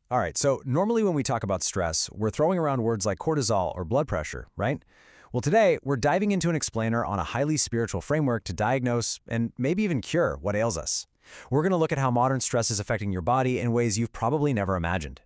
All right, so normally when we talk about stress, we're throwing around words like cortisol or blood pressure, right? Well, today we're diving into an explainer on a highly spiritual framework to diagnose and maybe even cure what ails us. We're going to look at how modern stress is affecting your body in ways you've probably never imagined.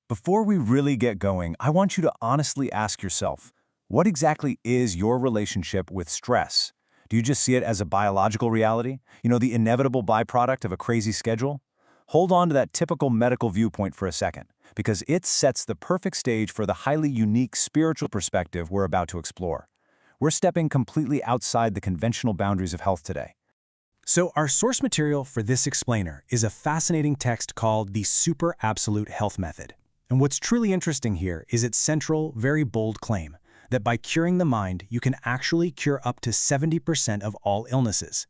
Before we really get going, I want you to honestly ask yourself, what exactly is your relationship with stress? Do you just see it as a biological reality? The inevitable byproduct of a crazy schedule? Hold on to that typical medical viewpoint for a second, because it sets the perfect stage for the highly unique spiritual perspective we're about to explore. We're stepping completely outside the conventional boundaries of health today. So our source material for this explainer is a fascinating text called the Super Absolute Health Method. And what's truly interesting here is its central, very bold claim that by curing the mind, you can actually cure up to 70% of all illnesses.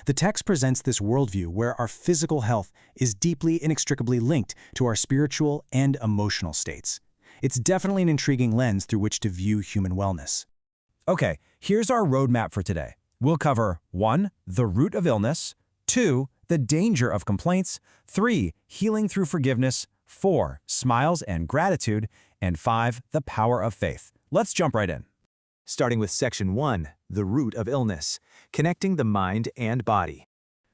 The text presents this worldview where our physical health is deeply, inextricably linked to our spiritual and emotional states. It's definitely an intriguing lens through which to view human wellness. Okay, here's our roadmap for today. We'll cover 1. The root of illness, 2. The danger of complaints, 3. Healing through forgiveness, 4. Smiles and gratitude, and 5. The power of faith. Let's jump right in. Starting with Section 1, the root of illness, connecting the mind and body.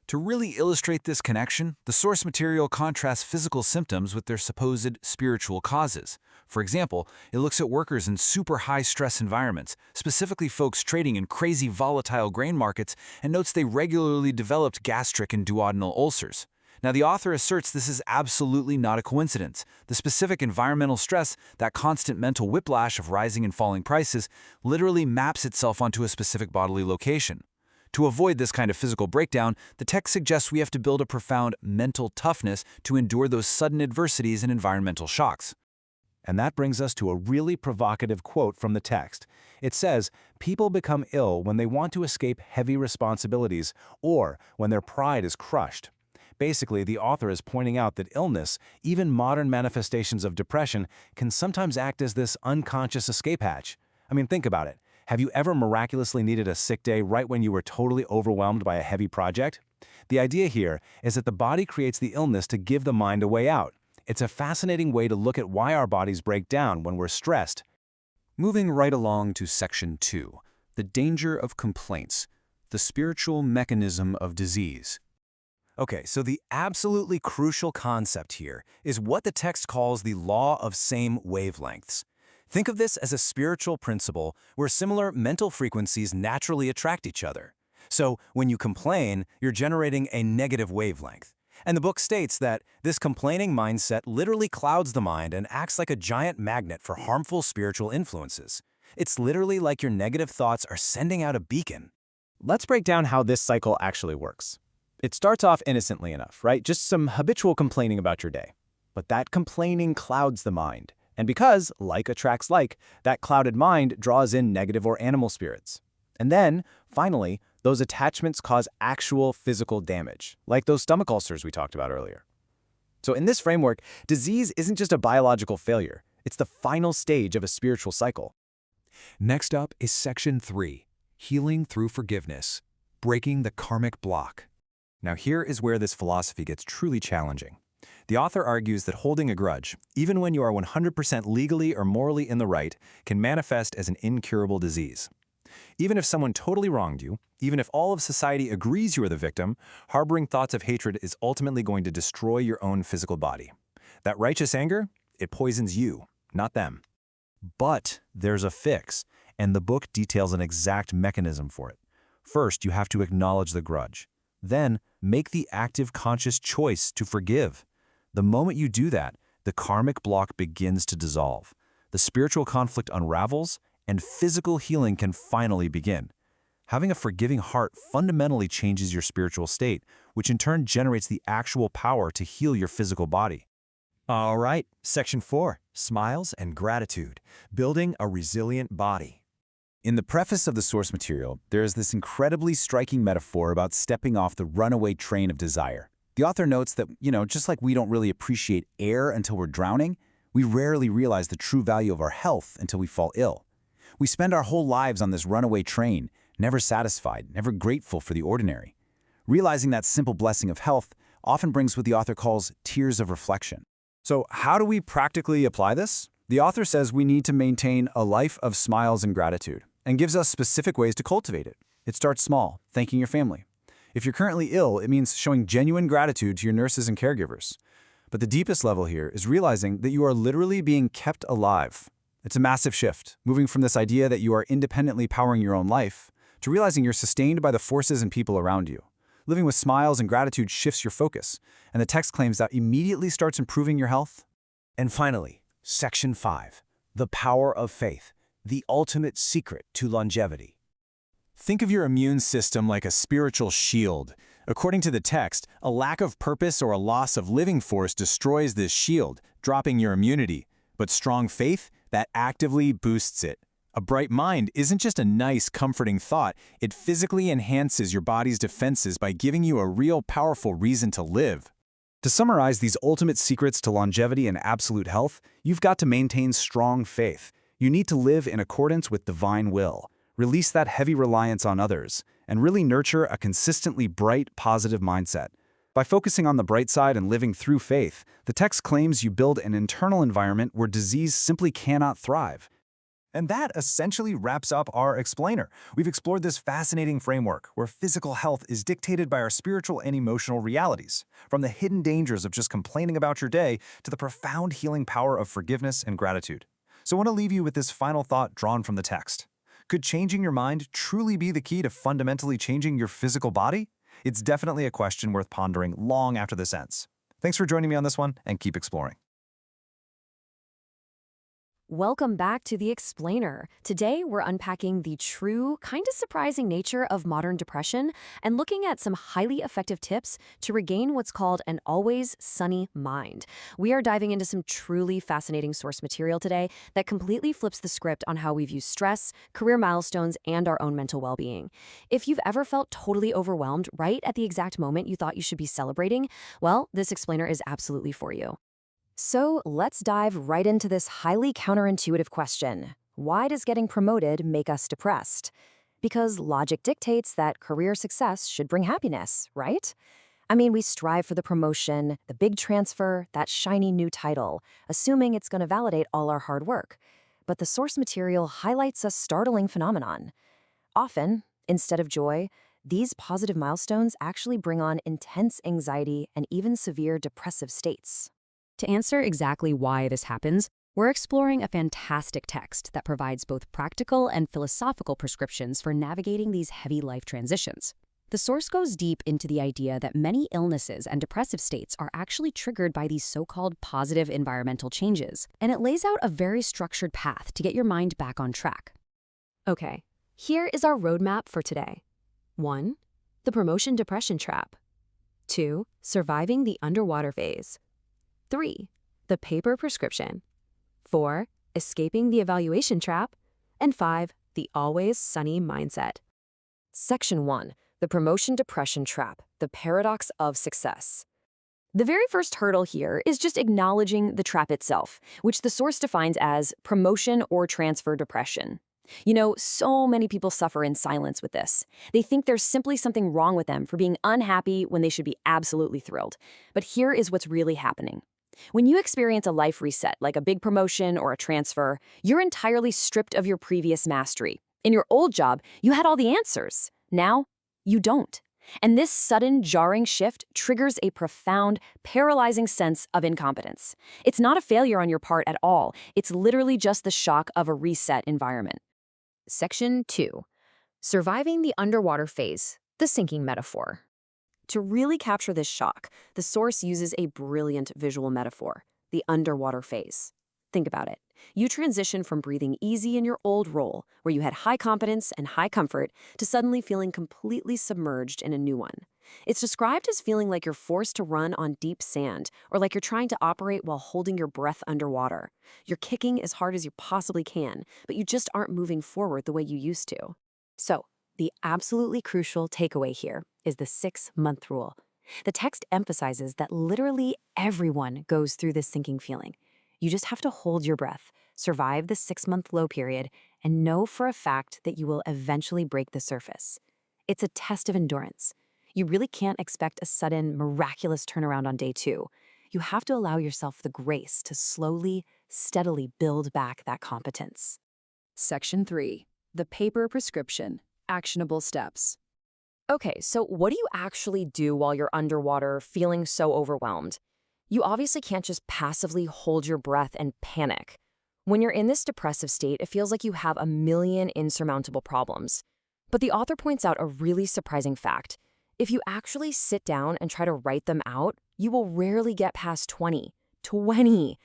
To really illustrate this connection, the source material contrasts physical symptoms with their supposed spiritual causes. For example, it looks at workers in super high-stress environments, specifically folks trading in crazy volatile grain markets, and notes they regularly developed gastric and duodenal ulcers. Now, the author asserts this is absolutely not a coincidence. The specific environmental stress, that constant mental whiplash of rising and falling prices, literally maps itself onto a specific bodily location. To avoid this kind of physical breakdown, the text suggests we have to build a profound mental toughness to endure those sudden adversities and environmental shocks. And that brings us to a really provocative quote from the text. It says, "People become ill when they want to escape heavy responsibilities or when their pride is crushed." Basically, the author is pointing out that illness, even modern manifestations of depression, can sometimes act as this unconscious escape hatch. I mean, think about it. Have you ever miraculously needed a sick day right when you were totally overwhelmed by a heavy project? The idea here is that the body creates the illness to give the mind a way out. It's a fascinating way to look at why our bodies break down when we're stressed. Moving right along to Section 2, the danger of complaints, the spiritual mechanism of disease. Okay, so the absolutely crucial concept here is what the text calls the law of same wavelengths. Think of this as a spiritual principle where similar mental frequencies naturally attract each other. So when you complain, you're generating a negative wavelength. And the book states that this complaining mindset literally clouds the mind and acts like a giant magnet for harmful spiritual influences. It's literally like your negative thoughts are sending out a beacon. Let's break down how this cycle actually works. It starts off innocently enough, right? Just some habitual complaining about your day. But that complaining clouds the mind. And because like attracts like, that clouded mind draws in negative or animal spirits. And then, finally, those attachments cause actual physical damage, like those stomach ulcers we talked about earlier. So in this framework, disease isn't just a biological failure. It's the final stage of a spiritual cycle. Next up is Section 3, healing through forgiveness, breaking the karmic block. Now here is where this philosophy gets truly challenging. The author argues that holding a grudge, even when you are 100% legally or morally in the right, can manifest as an incurable disease. Even if someone totally wronged you, even if all of society agrees you are the victim, harboring thoughts of hatred is ultimately going to destroy your own physical body. That righteous anger, it poisons you, not them. But there's a fix, and the book details an exact mechanism for it. First, you have to acknowledge the grudge. Then, make the active conscious choice to forgive. The moment you do that, the karmic block begins to dissolve. The spiritual conflict unravels, and physical healing can finally begin. Having a forgiving heart fundamentally changes your spiritual state, which in turn generates the actual power to heal your physical body. All right, Section 4, smiles and gratitude, building a resilient body. In the preface of the source material, there is this incredibly striking metaphor about stepping off the runaway train of desire. The author notes that, just like we don't really appreciate air until we're drowning, we rarely realize the true value of our health until we fall ill. We spend our whole lives on this runaway train, never satisfied, never grateful for the ordinary. Realizing that simple blessing of health often brings what the author calls tears of reflection. So how do we practically apply this? The author says we need to maintain a life of smiles and gratitude, and gives us specific ways to cultivate it. It starts small, thanking your family. If you're currently ill, it means showing genuine gratitude to your nurses and caregivers. But the deepest level here is realizing that you are literally being kept alive. It's a massive shift, moving from this idea that you are independently powering your own life to realizing you're sustained by the forces and people around you. Living with smiles and gratitude shifts your focus, and the text claims that immediately starts improving your health. And finally, Section 5, the power of faith, the ultimate secret to longevity. Think of your immune system like a spiritual shield. According to the text, a lack of purpose or a loss of living force destroys this shield, dropping your immunity. But strong faith, that actively boosts it. A bright mind isn't just a nice, comforting thought. It physically enhances your body's defenses by giving you a real powerful reason to live. To summarize these ultimate secrets to longevity and absolute health, you've got to maintain strong faith. You need to live in accordance with divine will, release that heavy reliance on others, and really nurture a consistently bright, positive mindset. By focusing on the bright side and living through faith, the text claims you build an internal environment where disease simply cannot thrive. And that essentially wraps up our explainer. We've explored this fascinating framework where physical health is dictated by our spiritual and emotional realities, from the hidden dangers of just complaining about your day to the profound healing power of forgiveness and gratitude. So I want to leave you with this final thought drawn from the text. Could changing your mind truly be the key to fundamentally changing your physical body? It's definitely a question worth pondering long after this ends. Thanks for joining me on this one, and keep exploring. Welcome back to The Explainer. Today, we're unpacking the true, kind of surprising nature of modern depression and looking at some highly effective tips to regain what's called an always sunny mind. We are diving into some truly fascinating source material today that completely flips the script on how we view stress, career milestones, and our own mental well-being. If you've ever felt totally overwhelmed right at the exact moment you thought you should be celebrating, well, this explainer is absolutely for you. So let's dive right into this highly counterintuitive question. Why does getting promoted make us depressed? Because logic dictates that career success should bring happiness, right? I mean, we strive for the promotion, the big transfer, that shiny new title, assuming it's going to validate all our hard work. But the source material highlights a startling phenomenon. Often, instead of joy, these positive milestones actually bring on intense anxiety and even severe depressive states. To answer exactly why this happens, we're exploring a fantastic text that provides both practical and philosophical prescriptions for navigating these heavy life transitions. The source goes deep into the idea that many illnesses and depressive states are actually triggered by these so-called positive environmental changes, and it lays out a very structured path to get your mind back on track. Okay, here is our roadmap for today. 1. The promotion depression trap. 2. Surviving the underwater phase. 3. The paper prescription. 4. Escaping the evaluation trap. And 5. The always sunny mindset. Section 1. The promotion depression trap, the paradox of success. The very first hurdle here is just acknowledging the trap itself, which the source defines as promotion or transfer depression. You know, so many people suffer in silence with this. They think there's simply something wrong with them for being unhappy when they should be absolutely thrilled. But here is what's really happening. When you experience a life reset, like a big promotion or a transfer, you're entirely stripped of your previous mastery. In your old job, you had all the answers. Now, you don't. And this sudden, jarring shift triggers a profound, paralyzing sense of incompetence. It's not a failure on your part at all. It's literally just the shock of a reset environment. Section 2. Surviving the underwater phase, the sinking metaphor. To really capture this shock, the source uses a brilliant visual metaphor, the underwater phase. Think about it. You transition from breathing easy in your old role, where you had high competence and high comfort, to suddenly feeling completely submerged in a new one. It's described as feeling like you're forced to run on deep sand, or like you're trying to operate while holding your breath underwater. You're kicking as hard as you possibly can, but you just aren't moving forward the way you used to. So, the absolutely crucial takeaway here is the 6-month rule. The text emphasizes that literally everyone goes through this sinking feeling. You just have to hold your breath, survive the 6-month low period, and know for a fact that you will eventually break the surface. It's a test of endurance. You really can't expect a sudden, miraculous turnaround on day 2. you have to allow yourself the grace to slowly, steadily build back that competence. Section 3. The paper prescription. Actionable steps. Okay, so what do you actually do while you're underwater feeling so overwhelmed? You obviously can't just passively hold your breath and panic. When you're in this depressive state, it feels like you have a million insurmountable problems. But the author points out a really surprising fact. If you actually sit down and try to write them out, you will rarely get past 20. 20!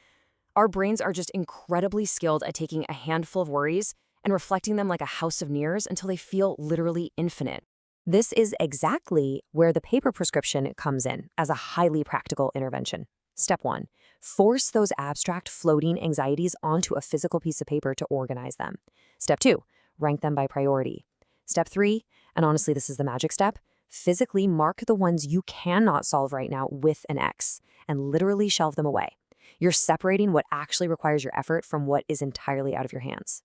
Our brains are just incredibly skilled at taking a handful of worries and reflecting them like a house of mirrors until they feel literally infinite. This is exactly where the paper prescription comes in as a highly practical intervention. Step 1. Force those abstract floating anxieties onto a physical piece of paper to organize them. Step 2. Rank them by priority. Step 3, and honestly this is the magic step, physically mark the ones you cannot solve right now with an X and literally shelve them away. You're separating what actually requires your effort from what is entirely out of your hands.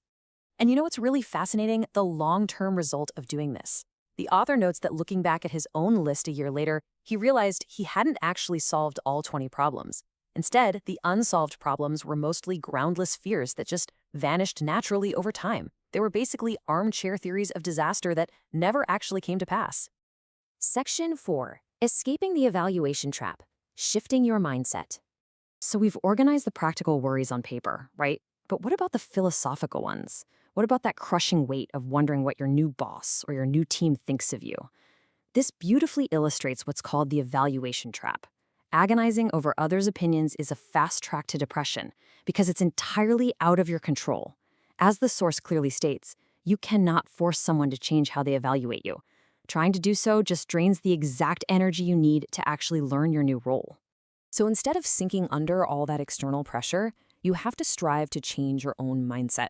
And you know what's really fascinating? The long-term result of doing this. The author notes that looking back at his own list a year later, he realized he hadn't actually solved all 20 problems. Instead, the unsolved problems were mostly groundless fears that just vanished naturally over time. They were basically armchair theories of disaster that never actually came to pass. Section 4. Escaping the evaluation trap. Shifting your mindset. So we've organized the practical worries on paper, right? But what about the philosophical ones? What about that crushing weight of wondering what your new boss or your new team thinks of you? This beautifully illustrates what's called the evaluation trap. Agonizing over others' opinions is a fast track to depression because it's entirely out of your control. As the source clearly states, you cannot force someone to change how they evaluate you. Trying to do so just drains the exact energy you need to actually learn your new role. So instead of sinking under all that external pressure, you have to strive to change your own mindset.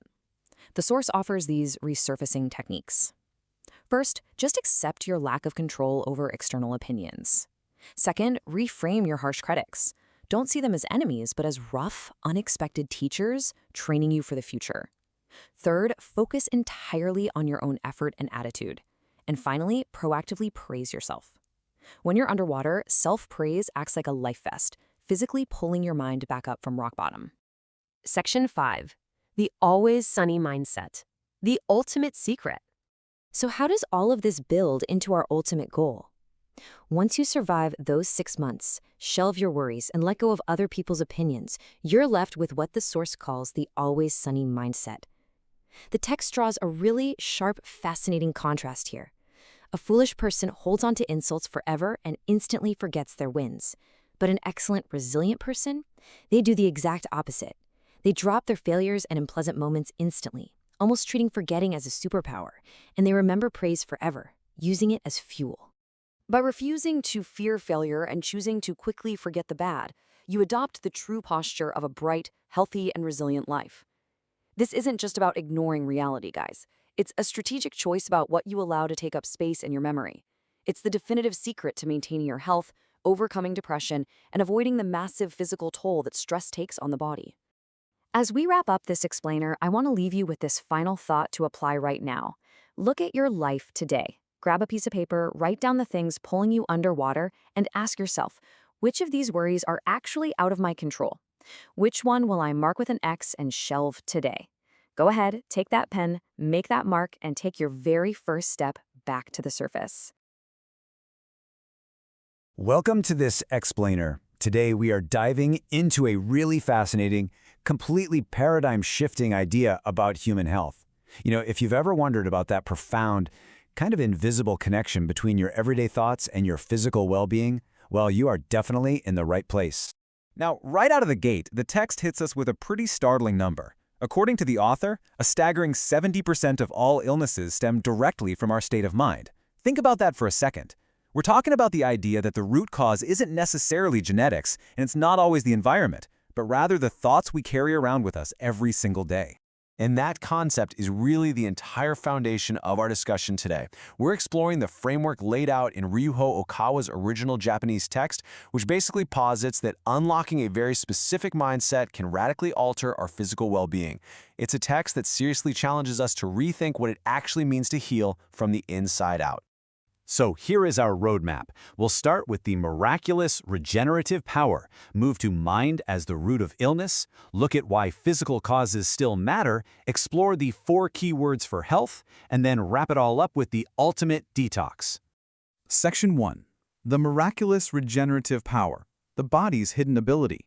The source offers these resurfacing techniques. First, just accept your lack of control over external opinions. Second, reframe your harsh critics. Don't see them as enemies, but as rough, unexpected teachers training you for the future. Third, focus entirely on your own effort and attitude. And finally, proactively praise yourself. When you're underwater, self-praise acts like a life vest, physically pulling your mind back up from rock bottom. Section 5. The always sunny mindset. The ultimate secret. So how does all of this build into our ultimate goal? Once you survive those 6 months, shelve your worries, and let go of other people's opinions, you're left with what the source calls the always sunny mindset. The text draws a really sharp, fascinating contrast here. A foolish person holds on to insults forever and instantly forgets their wins. But an excellent, resilient person, they do the exact opposite. They drop their failures and unpleasant moments instantly, almost treating forgetting as a superpower, and they remember praise forever, using it as fuel. By refusing to fear failure and choosing to quickly forget the bad, you adopt the true posture of a bright, healthy, and resilient life. This isn't just about ignoring reality, guys. It's a strategic choice about what you allow to take up space in your memory. It's the definitive secret to maintaining your health, overcoming depression, and avoiding the massive physical toll that stress takes on the body. As we wrap up this explainer, I want to leave you with this final thought to apply right now. Look at your life today. Grab a piece of paper, write down the things pulling you underwater, and ask yourself, which of these worries are actually out of my control? Which one will I mark with an X and shelve today? Go ahead, take that pen, make that mark, and take your very first step back to the surface. Welcome to this explainer. Today we are diving into a really fascinating, completely paradigm-shifting idea about human health. You know, if you've ever wondered about that profound, kind of invisible connection between your everyday thoughts and your physical well-being, well, you are definitely in the right place. Now, right out of the gate, the text hits us with a pretty startling number. According to the author, a staggering 70% of all illnesses stem directly from our state of mind. Think about that for a second. We're talking about the idea that the root cause isn't necessarily genetics, and it's not always the environment, but rather the thoughts we carry around with us every single day. And that concept is really the entire foundation of our discussion today. We're exploring the framework laid out in Ryuho Okawa's original Japanese text, which basically posits that unlocking a very specific mindset can radically alter our physical well-being. It's a text that seriously challenges us to rethink what it actually means to heal from the inside out. So here is our roadmap. We'll start with the miraculous regenerative power, move to mind as the root of illness, look at why physical causes still matter, explore the 4 keywords for health, and then wrap it all up with the ultimate detox. Section 1. The miraculous regenerative power, the body's hidden ability.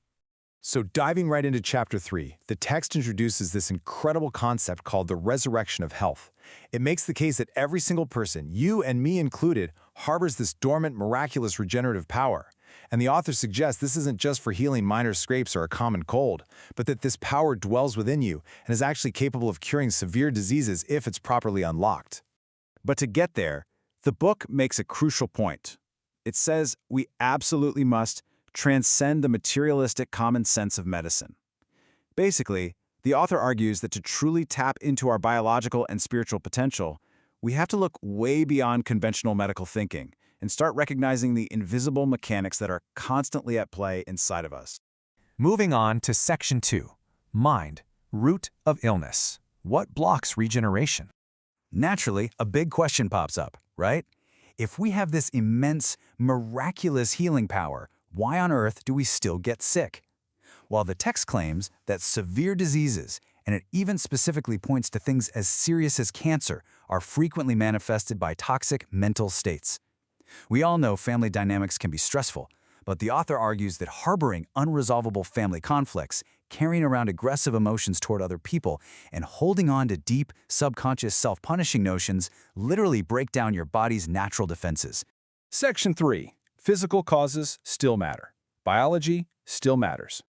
So diving right into Chapter 3, the text introduces this incredible concept called the resurrection of health. It makes the case that every single person, you and me included, harbors this dormant, miraculous regenerative power. And the author suggests this isn't just for healing minor scrapes or a common cold, but that this power dwells within you and is actually capable of curing severe diseases if it's properly unlocked. But to get there, the book makes a crucial point. It says we absolutely must transcend the materialistic common sense of medicine. Basically, the author argues that to truly tap into our biological and spiritual potential, we have to look way beyond conventional medical thinking and start recognizing the invisible mechanics that are constantly at play inside of us. Moving on to Section 2, Mind, Root of Illness. What blocks regeneration? Naturally, a big question pops up, right? If we have this immense, miraculous healing power, why on earth do we still get sick? While the text claims that severe diseases, and it even specifically points to things as serious as cancer, are frequently manifested by toxic mental states. We all know family dynamics can be stressful, but the author argues that harboring unresolvable family conflicts, carrying around aggressive emotions toward other people, and holding on to deep, subconscious self-punishing notions literally break down your body's natural defenses. Section 3. Physical causes still matter. Biology still matters.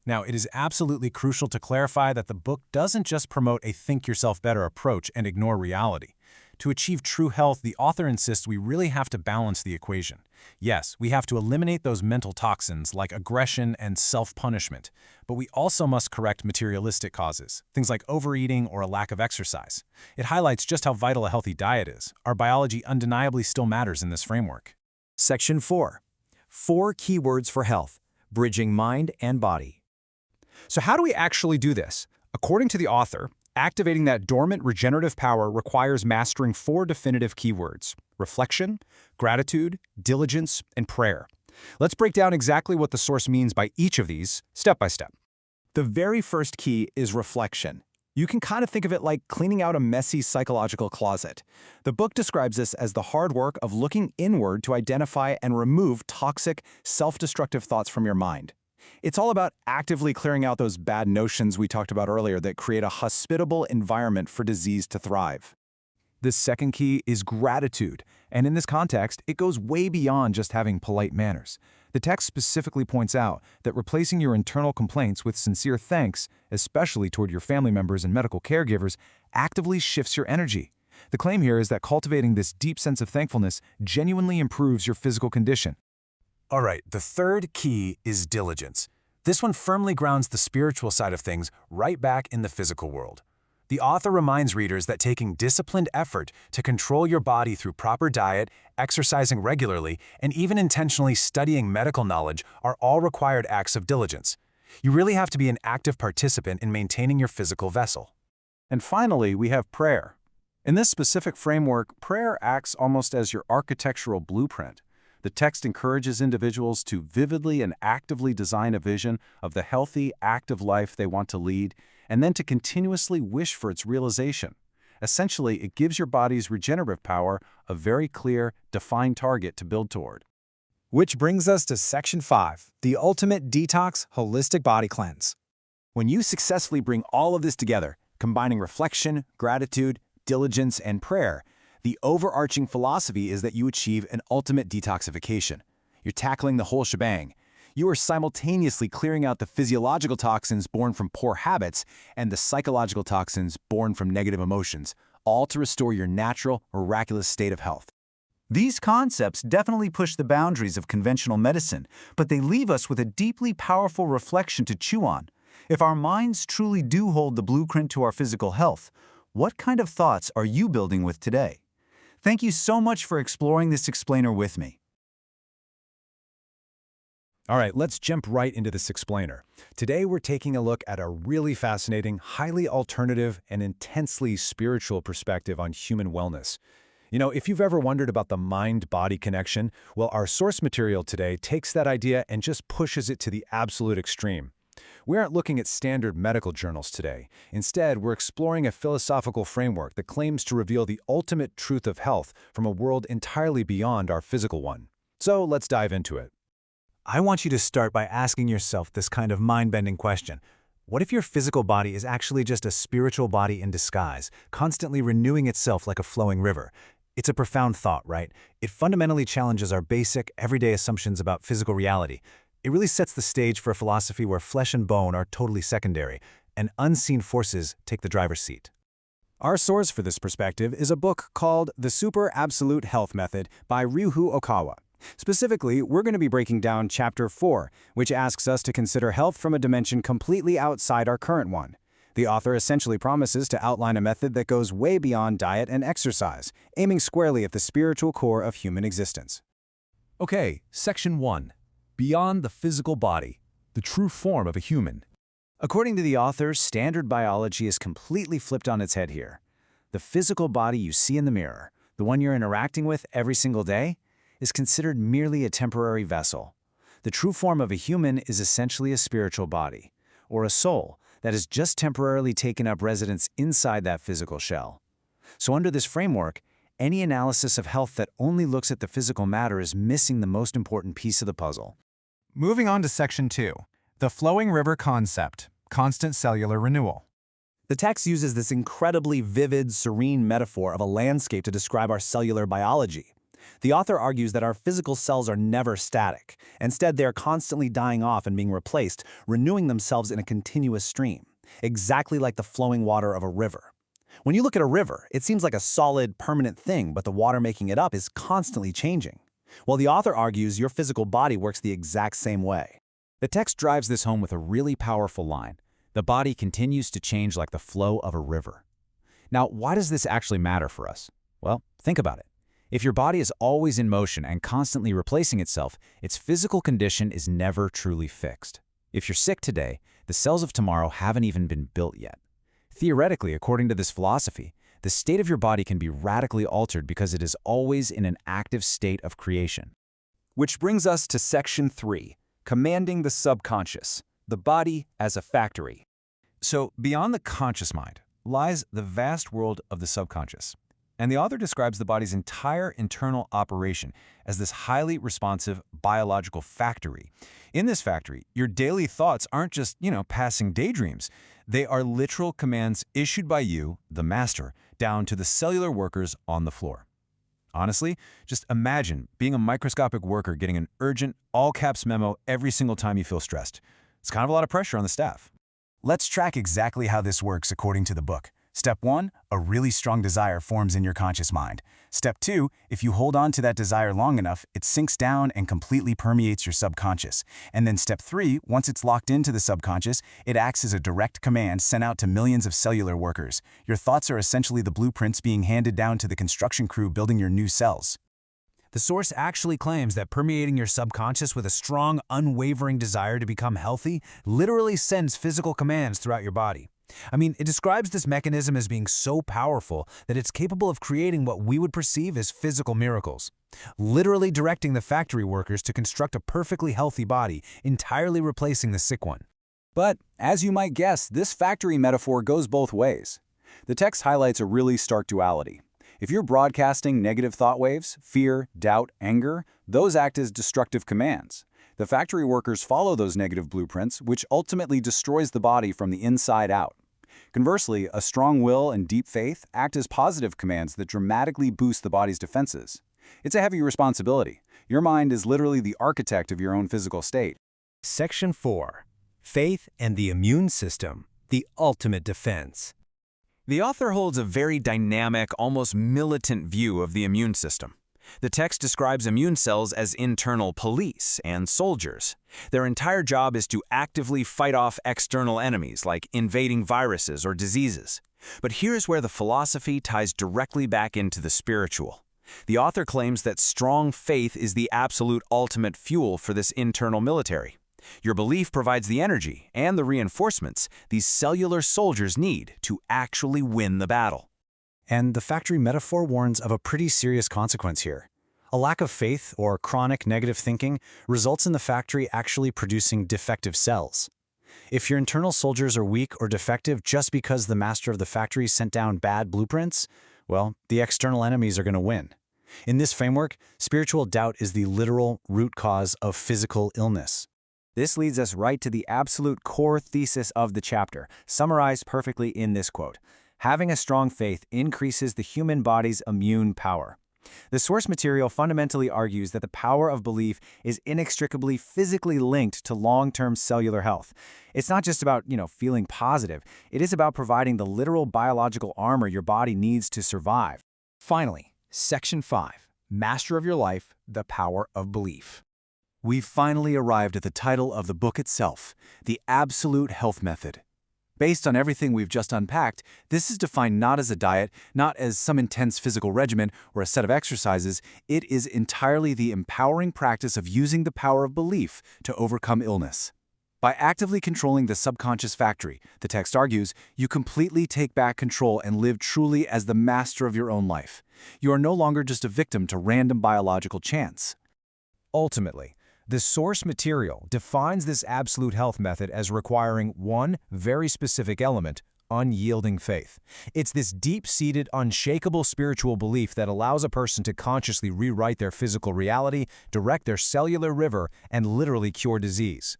Now, it is absolutely crucial to clarify that the book doesn't just promote a think-yourself-better approach and ignore reality. To achieve true health, the author insists we really have to balance the equation. Yes, we have to eliminate those mental toxins like aggression and self-punishment, but we also must correct materialistic causes, things like overeating or a lack of exercise. It highlights just how vital a healthy diet is. Our biology undeniably still matters in this framework. Section 4, 4 keywords for health, bridging mind and body. So how do we actually do this? According to the author, activating that dormant regenerative power requires mastering 4 definitive keywords: reflection, gratitude, diligence, and prayer. Let's break down exactly what the source means by each of these, step by step. The very first key is reflection. You can kind of think of it like cleaning out a messy psychological closet. The book describes this as the hard work of looking inward to identify and remove toxic, self-destructive thoughts from your mind. It's all about actively clearing out those bad notions we talked about earlier that create a hospitable environment for disease to thrive. The second key is gratitude, and in this context, it goes way beyond just having polite manners. The text specifically points out that replacing your internal complaints with sincere thanks, especially toward your family members and medical caregivers, actively shifts your energy. The claim here is that cultivating this deep sense of thankfulness genuinely improves your physical condition. All right, the third key is diligence. This one firmly grounds the spiritual side of things right back in the physical world. The author reminds readers that taking disciplined effort to control your body through proper diet, exercising regularly, and even intentionally studying medical knowledge are all required acts of diligence. You really have to be an active participant in maintaining your physical vessel. And finally, we have prayer. In this specific framework, prayer acts almost as your architectural blueprint. The text encourages individuals to vividly and actively design a vision of the healthy, active life they want to lead, and then to continuously wish for its realization. Essentially, it gives your body's regenerative power a very clear, defined target to build toward. Which brings us to Section 5, the ultimate detox holistic body cleanse. When you successfully bring all of this together, combining reflection, gratitude, diligence, and prayer, the overarching philosophy is that you achieve an ultimate detoxification. You're tackling the whole shebang. You are simultaneously clearing out the physiological toxins born from poor habits and the psychological toxins born from negative emotions, all to restore your natural, miraculous state of health. These concepts definitely push the boundaries of conventional medicine, but they leave us with a deeply powerful reflection to chew on. If our minds truly do hold the blueprint to our physical health, what kind of thoughts are you building with today? Thank you so much for exploring this explainer with me. All right, let's jump right into this explainer. Today, we're taking a look at a really fascinating, highly alternative, and intensely spiritual perspective on human wellness. If you've ever wondered about the mind-body connection, well, our source material today takes that idea and just pushes it to the absolute extreme. We aren't looking at standard medical journals today. Instead, we're exploring a philosophical framework that claims to reveal the ultimate truth of health from a world entirely beyond our physical one. So let's dive into it. I want you to start by asking yourself this kind of mind-bending question. What if your physical body is actually just a spiritual body in disguise, constantly renewing itself like a flowing river? It's a profound thought, right? It fundamentally challenges our basic, everyday assumptions about physical reality. It really sets the stage for a philosophy where flesh and bone are totally secondary, and unseen forces take the driver's seat. Our source for this perspective is a book called The Super Absolute Health Method by Ryuho Okawa. Specifically, we're going to be breaking down Chapter 4, which asks us to consider health from a dimension completely outside our current one. The author essentially promises to outline a method that goes way beyond diet and exercise, aiming squarely at the spiritual core of human existence. Okay, Section 1. Beyond the physical body, the true form of a human. According to the author, standard biology is completely flipped on its head here. The physical body you see in the mirror, the one you're interacting with every single day, is considered merely a temporary vessel. The true form of a human is essentially a spiritual body, or a soul, that has just temporarily taken up residence inside that physical shell. So under this framework, any analysis of health that only looks at the physical matter is missing the most important piece of the puzzle. Moving on to Section 2, the flowing river concept, constant cellular renewal. The text uses this incredibly vivid, serene metaphor of a landscape to describe our cellular biology. The author argues that our physical cells are never static. Instead, they are constantly dying off and being replaced, renewing themselves in a continuous stream, exactly like the flowing water of a river. When you look at a river, it seems like a solid, permanent thing, but the water making it up is constantly changing. Well, the author argues your physical body works the exact same way. The text drives this home with a really powerful line. The body continues to change like the flow of a river. Now, why does this actually matter for us? Well, think about it. If your body is always in motion and constantly replacing itself, its physical condition is never truly fixed. If you're sick today, the cells of tomorrow haven't even been built yet. Theoretically, according to this philosophy, the state of your body can be radically altered because it is always in an active state of creation. Which brings us to Section 3, Commanding the Subconscious, the Body as a Factory. So, beyond the conscious mind lies the vast world of the subconscious. And the author describes the body's entire internal operation as this highly responsive biological factory. In this factory, your daily thoughts aren't just, passing daydreams. They are literal commands issued by you, the master, down to the cellular workers on the floor. Honestly, just imagine being a microscopic worker getting an urgent, all-caps memo every single time you feel stressed. It's kind of a lot of pressure on the staff. Let's track exactly how this works according to the book. Step 1, a really strong desire forms in your conscious mind. Step 2, if you hold on to that desire long enough, it sinks down and completely permeates your subconscious. And then Step 3, once it's locked into the subconscious, it acts as a direct command sent out to millions of cellular workers. Your thoughts are essentially the blueprints being handed down to the construction crew building your new cells. The source actually claims that permeating your subconscious with a strong, unwavering desire to become healthy literally sends physical commands throughout your body. It describes this mechanism as being so powerful that it's capable of creating what we would perceive as physical miracles, literally directing the factory workers to construct a perfectly healthy body, entirely replacing the sick one. But, as you might guess, this factory metaphor goes both ways. The text highlights a really stark duality. If you're broadcasting negative thought waves, fear, doubt, anger, those act as destructive commands. The factory workers follow those negative blueprints, which ultimately destroys the body from the inside out. Conversely, a strong will and deep faith act as positive commands that dramatically boost the body's defenses. It's a heavy responsibility. Your mind is literally the architect of your own physical state. Section 4. Faith and the Immune System, the Ultimate Defense. The author holds a very dynamic, almost militant view of the immune system. The text describes immune cells as internal police and soldiers. Their entire job is to actively fight off external enemies like invading viruses or diseases. But here's where the philosophy ties directly back into the spiritual. The author claims that strong faith is the absolute ultimate fuel for this internal military. Your belief provides the energy and the reinforcements these cellular soldiers need to actually win the battle. And the factory metaphor warns of a pretty serious consequence here. A lack of faith or chronic negative thinking results in the factory actually producing defective cells. If your internal soldiers are weak or defective just because the master of the factory sent down bad blueprints, well, the external enemies are going to win. In this framework, spiritual doubt is the literal root cause of physical illness. This leads us right to the absolute core thesis of the chapter, summarized perfectly in this quote. Having a strong faith increases the human body's immune power. The source material fundamentally argues that the power of belief is inextricably physically linked to long-term cellular health. It's not just about, feeling positive. It is about providing the literal biological armor your body needs to survive. Finally, Section 5, Master of Your Life, the Power of Belief. We've finally arrived at the title of the book itself, The Absolute Health Method. Based on everything we've just unpacked, this is defined not as a diet, not as some intense physical regimen or a set of exercises. It is entirely the empowering practice of using the power of belief to overcome illness. By actively controlling the subconscious factory, the text argues, you completely take back control and live truly as the master of your own life. You are no longer just a victim to random biological chance. Ultimately, the source material defines this absolute health method as requiring one very specific element: unyielding faith. It's this deep-seated, unshakable spiritual belief that allows a person to consciously rewrite their physical reality, direct their cellular river, and literally cure disease.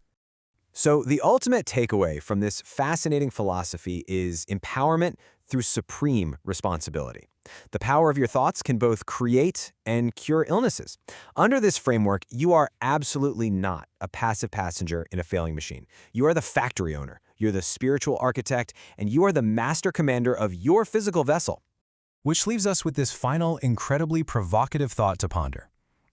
So the ultimate takeaway from this fascinating philosophy is empowerment through supreme responsibility. The power of your thoughts can both create and cure illnesses. Under this framework, you are absolutely not a passive passenger in a failing machine. You are the factory owner, you're the spiritual architect, and you are the master commander of your physical vessel. Which leaves us with this final, incredibly provocative thought to ponder.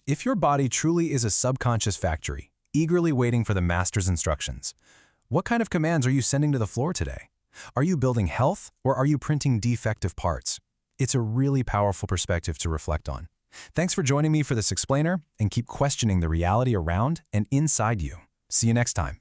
If your body truly is a subconscious factory, eagerly waiting for the master's instructions, what kind of commands are you sending to the floor today? Are you building health, or are you printing defective parts? It's a really powerful perspective to reflect on. Thanks for joining me for this explainer, and keep questioning the reality around and inside you. See you next time.